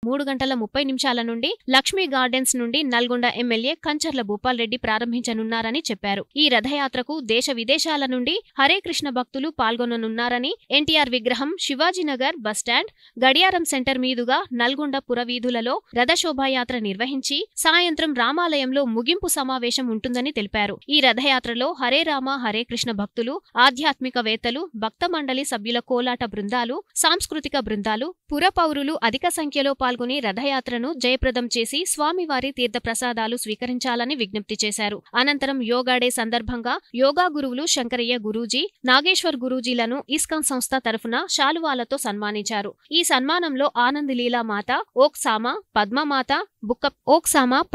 3:30 నుండి లక్ష్మీ గార్డెన్స్ నుండి నల్గొండ ఎమ్మెల్యే కంచర్ల భూపాల్ రెడ్డి ప్రారంభించనున్నారని చెప్పారు. ఈ రథయాత్రకు దేశ విదేశాల నుండి హరే కృష్ణ భక్తులు పాల్గొననున్నారని, ఎన్టీఆర్ విగ్రహం శివాజీనగర్ బస్టాండ్, గడియారం సెంటర్ మీదుగా నల్గొండ పురవీధులలో రథశోభాయాత్ర నిర్వహించి సాయంత్రం రామాలయంలో ముగింపు సమావేశం ఉంటుందని తెలిపారు. ఈ రథయాత్రలో హరే రామ హరే కృష్ణ భక్తులు, ఆధ్యాత్మికవేత్తలు, భక్త మండలి సభ్యుల కోలాట బృందాలు, సాంస్కృతిక బృందాలు, పురపౌరులు అధిక సంఖ్యలో పాల్గొని రథయాత్రను జయప్రదం చేసి స్వామివారి తీర్థ ప్రసాదాలు స్వీకరించాలని విజ్ఞప్తి చేశారు. అనంతరం యోగా డే సందర్భంగా యోగా గురువులు శంకరయ్య గురూజీ, నాగేశ్వర్ గురూజీలను ఇస్కాన్ సంస్థ తరఫున శాలువాలతో సన్మానించారు. ఈ సన్మానంలో ఆనంద్ లీలా మాత,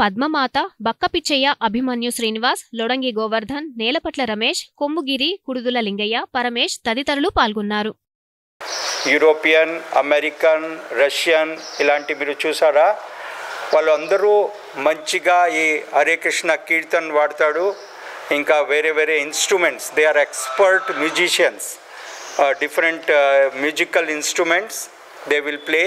పద్మమాత, బక్కపిచ్చయ్య, అభిమన్యు శ్రీనివాస్, లొడంగి గోవర్ధన్, నేలపట్ల రమేష్, కొమ్ముగిరి, కుడుదుల లింగయ్య, పరమేష్ తదితరులు పాల్గొన్నారు. యూరోపియన్, అమెరికన్, రష్యన్ ఇలాంటి మీరు చూసారా, వాళ్ళందరూ మంచిగా ఈ హరే కృష్ణ కీర్తన్ వాడతాడు. ఇంకా వేరే వేరే instruments, they are expert musicians, different musical instruments they will play.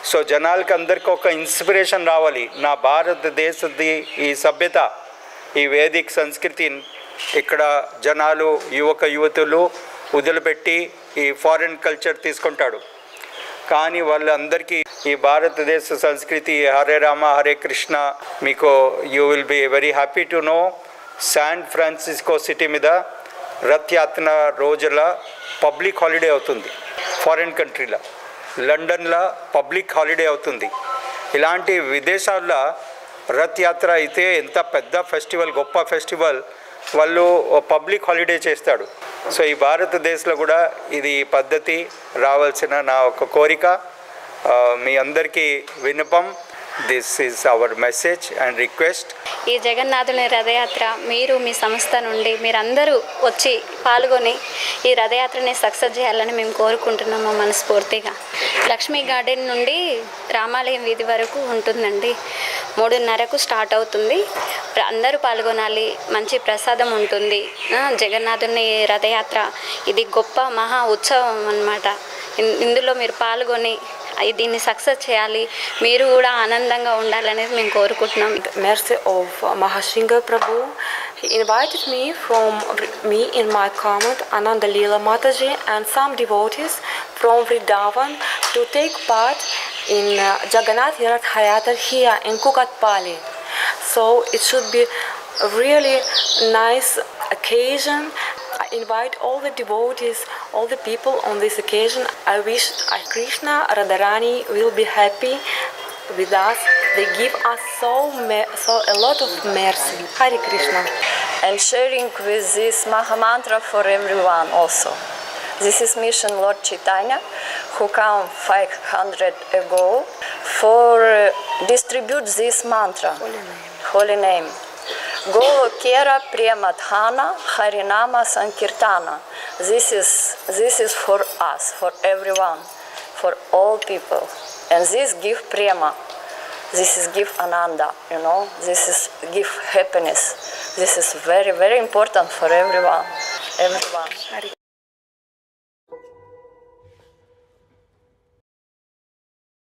So జనాలకి అందరికీ ఒక ఇన్స్పిరేషన్ రావాలి. నా భారతదేశది ఈ సభ్యత, ఈ వేదిక్ సంస్కృతి ఇక్కడ జనాలు యువతులు వదిలిపెట్టి ఈ ఫారిన్ కల్చర్ తీసుకుంటాడు. కానీ వాళ్ళందరికీ ఈ భారతదేశ సంస్కృతి హరే రామ హరే కృష్ణ మీకు you will be very happy to know. San Francisco city మీద రథయాత్ర రోజుల పబ్లిక్ హాలిడే అవుతుంది. ఫారిన్ కంట్రీలో లండన్లో పబ్లిక్ హాలిడే అవుతుంది. ఇలాంటి విదేశాల్లో రథయాత్ర అయితే ఎంత పెద్ద ఫెస్టివల్, గొప్ప ఫెస్టివల్, వాళ్ళు పబ్లిక్ హాలిడే చేస్తాడు. సో ఈ భారతదేశంలో కూడా ఇది పద్ధతి రావాల్సిన నా ఒక కోరిక, మీ అందరికీ విన్నపం. This is our message and request. ఈ జగన్నాథుని రథయాత్ర మీరు మీ సంస్థ నుండి మీరందరూ వచ్చి పాల్గొని ఈ రథయాత్రని సక్సెస్ చేయాలని మేము కోరుకుంటున్నాము మనస్ఫూర్తిగా. లక్ష్మీ గార్డెన్ నుండి రామాలయం వీధి వరకు ఉంటుందండి. 3:30కు స్టార్ట్ అవుతుంది. అందరూ పాల్గొనాలి. మంచి ప్రసాదం ఉంటుంది. జగన్నాథుని రథయాత్ర ఇది గొప్ప మహా ఉత్సవం అన్నమాట. ఇందులో మీరు పాల్గొని దీన్ని సక్సెస్ చేయాలి, మీరు కూడా ఆనందంగా ఉండాలనేది మేము కోరుకుంటున్నాం. Mercy of Mahasingha Prabhu. He invited me in my comment, Ananda Leela Mataji and some devotees from Vrindavan to take part in Jagannath Rath Yatra here in Kukatpally. So it should be a really nice occasion. I invite all the devotees, all the people on this occasion. I wish Krishna, Radharani will be happy with us. They give us so a lot of mercy. Hare Krishna. And sharing with this Maha Mantra for everyone also. This is Mission Lord Chaitanya, who came 500 ago for distribute this mantra, holy name. Golokera Premadhana Harinama Sankirtana. This is for us, for everyone, for all people. And this give prema. This is give ananda, you know. This is give happiness. This is very, very important for everyone.